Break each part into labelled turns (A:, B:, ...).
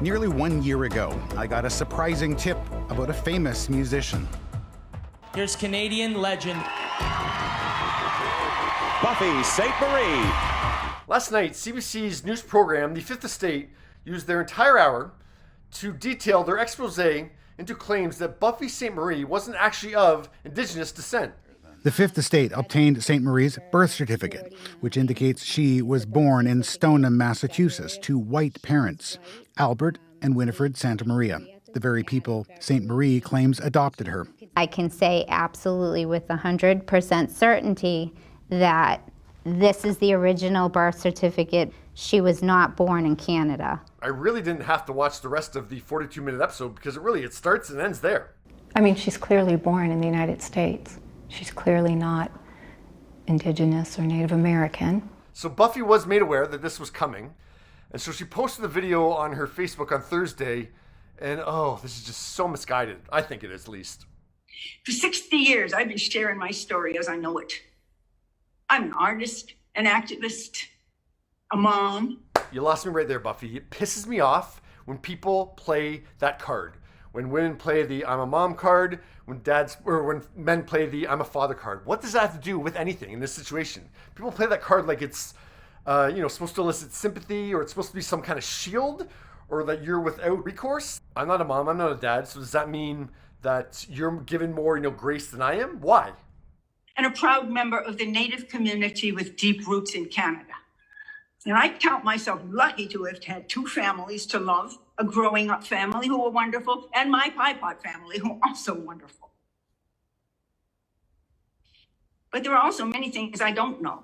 A: Nearly 1 year ago, I got a surprising tip about a famous musician.
B: Here's Canadian legend
C: Buffy Sainte Marie.
D: Last night, CBC's news program, The Fifth Estate, used their entire hour to detail their exposé into claims that Buffy Sainte Marie wasn't actually of Indigenous descent.
A: The Fifth Estate obtained Sainte Marie's birth certificate, which indicates she was born in Stoneham, Massachusetts, to white parents, Albert and Winifred Santa Maria, the very people Sainte Marie claims adopted her.
E: I can say absolutely with 100% certainty that this is the original birth certificate. She was not born in Canada.
D: I really didn't have to watch the rest of the 42-minute episode because it starts and ends there.
F: I mean, she's clearly born in the United States. She's clearly not Indigenous or Native American.
D: So Buffy was made aware that this was coming, and so she posted the video on her Facebook on Thursday, and this is just so misguided. I think it is, at least.
G: For 60 years, I've been sharing my story as I know it. I'm an artist, an activist, a mom.
D: You lost me right there, Buffy. It pisses me off when people play that card. When women play the I'm a mom card, when men play the I'm a father card. What does that have to do with anything in this situation? People play that card like it's supposed to elicit sympathy, or it's supposed to be some kind of shield, or that you're without recourse. I'm not a mom, I'm not a dad, so does that mean that you're given more grace than I am? Why?
G: And a proud member of the Native community with deep roots in Canada. And I count myself lucky to have had two families to love, a growing up family who were wonderful, and my Pie Pot family who are also wonderful. But there are also many things I don't know,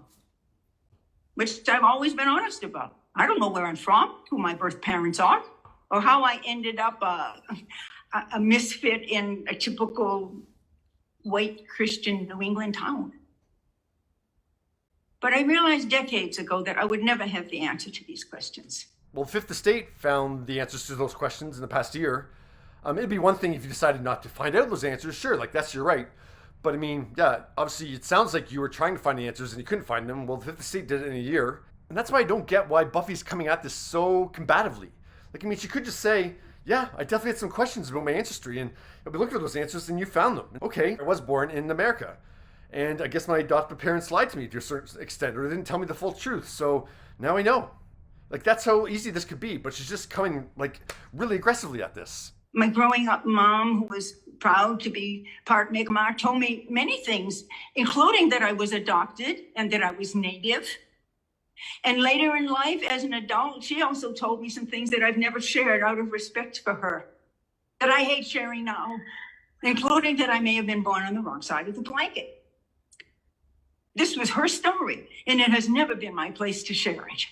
G: which I've always been honest about. I don't know where I'm from, who my birth parents are, or how I ended up a misfit in a typical white Christian New England town. But I realized decades ago that I would never have the answer to these questions.
D: Well, Fifth Estate found the answers to those questions in the past year. It'd be one thing if you decided not to find out those answers. Sure, that's your right. But obviously it sounds like you were trying to find the answers and you couldn't find them. Well, the Fifth Estate did it in a year. And that's why I don't get why Buffy's coming at this so combatively. She could just say, yeah, I definitely had some questions about my ancestry, and we looked at those answers and you found them. Okay, I was born in America. And I guess my adoptive parents lied to me to a certain extent, or they didn't tell me the full truth. So now I know. That's how easy this could be. But she's just coming really aggressively at this.
G: My growing up mom, who was proud to be part Mi'kmaq, told me many things, including that I was adopted and that I was Native. And later in life, as an adult, she also told me some things that I've never shared out of respect for her, that I hate sharing now, including that I may have been born on the wrong side of the blanket. This was her story, and it has never been my place to share it.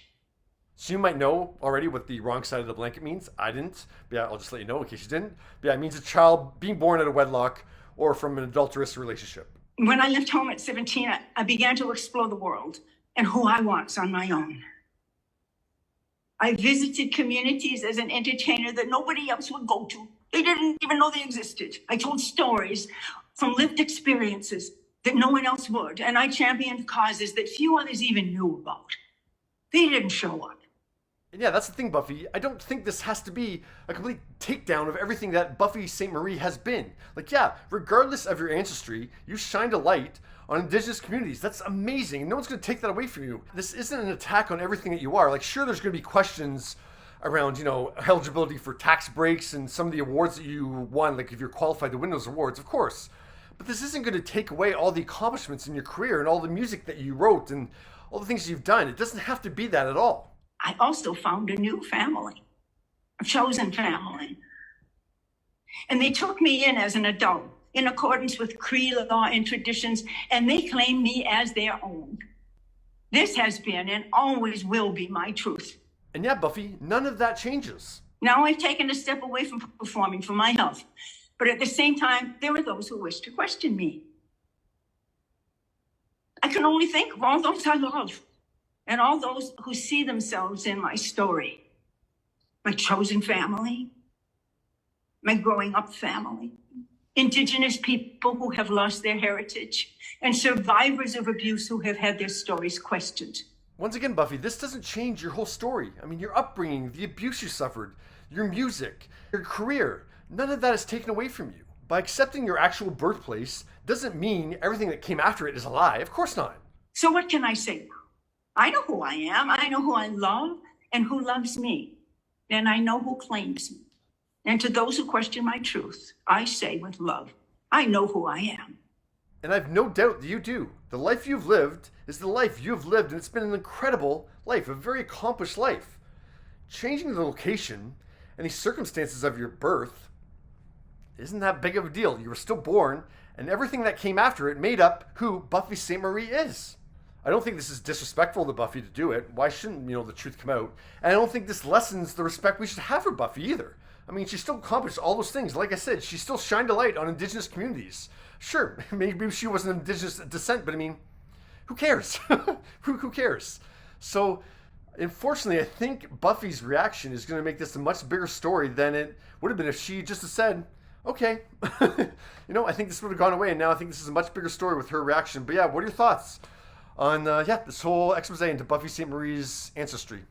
D: So you might know already what the wrong side of the blanket means. I didn't. But yeah, I'll just let you know in case you didn't. But yeah, it means a child being born out of wedlock or from an adulterous relationship.
G: When I left home at 17, I began to explore the world and who I was on my own. I visited communities as an entertainer that nobody else would go to. They didn't even know they existed. I told stories from lived experiences that no one else would, and I championed causes that few others even knew about. They didn't show up.
D: And yeah, that's the thing, Buffy. I don't think this has to be a complete takedown of everything that Buffy Sainte Marie has been. Regardless of your ancestry, you shined a light on Indigenous communities. That's amazing. No one's going to take that away from you. This isn't an attack on everything that you are. Sure, there's going to be questions around, eligibility for tax breaks and some of the awards that you won, if you're qualified to win those awards, of course. But this isn't going to take away all the accomplishments in your career and all the music that you wrote and all the things you've done. It doesn't have to be that at all.
G: I also found a new family, a chosen family. And they took me in as an adult in accordance with Cree law and traditions, and they claimed me as their own. This has been and always will be my truth.
D: And yeah, Buffy, none of that changes.
G: Now I've taken a step away from performing for my health, but at the same time, there are those who wish to question me. I can only think of all those I love and all those who see themselves in my story. My chosen family, my growing up family, Indigenous people who have lost their heritage, and survivors of abuse who have had their stories questioned.
D: Once again, Buffy, this doesn't change your whole story. Your upbringing, the abuse you suffered, your music, your career. None of that is taken away from you. By accepting your actual birthplace doesn't mean everything that came after it is a lie. Of course not.
G: So what can I say now? I know who I am. I know who I love and who loves me. And I know who claims me. And to those who question my truth, I say with love, I know who I am.
D: And I've no doubt that you do. The life you've lived is the life you've lived, and it's been an incredible life, a very accomplished life. Changing the location and the circumstances of your birth isn't that big of a deal. You were still born, and everything that came after it made up who Buffy Sainte Marie is. I don't think this is disrespectful to Buffy to do it. Why shouldn't, the truth come out? And I don't think this lessens the respect we should have for Buffy either. I mean, she still accomplished all those things. Like I said, she still shined a light on Indigenous communities. Sure, maybe she wasn't Indigenous descent, but I mean, who cares? Who cares? So, unfortunately, I think Buffy's reaction is going to make this a much bigger story than it would have been if she just had said, okay, I think this would have gone away, and now I think this is a much bigger story with her reaction. But yeah, what are your thoughts on this whole expose into Buffy Sainte Marie's ancestry?